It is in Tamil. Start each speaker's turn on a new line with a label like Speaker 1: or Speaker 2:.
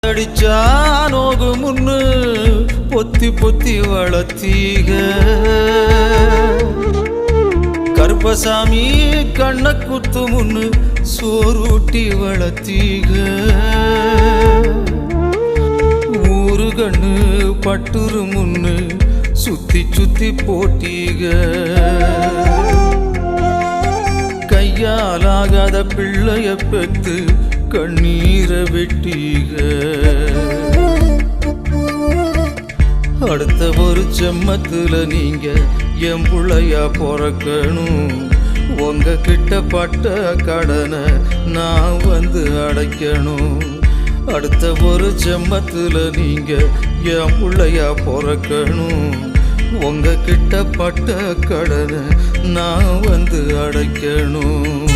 Speaker 1: அடிச்சா நோகு முன்னு பொத்தி பொத்தி வளர்த்தீக கருப்பசாமி கண்ண குத்து முன்னு சோறுட்டி வளர்த்தீக ஊரு கண்ணு பட்டுரு முன்னு சுத்தி சுத்தி போட்டீக கையாலாகாத பிள்ளைய பெத்து கண்ணீரை வெட்டீக அடுத்த ஒரு செம்மத்துல நீங்க என் புள்ளையா பிறக்கணும் உங்க கிட்ட பட்ட கடனை நான் வந்து அடைக்கணும் அடுத்த ஒரு செம்மத்துல நீங்க என் புள்ளையா பிறக்கணும் உங்க கிட்ட பட்ட கடனை நான் வந்து அடைக்கணும்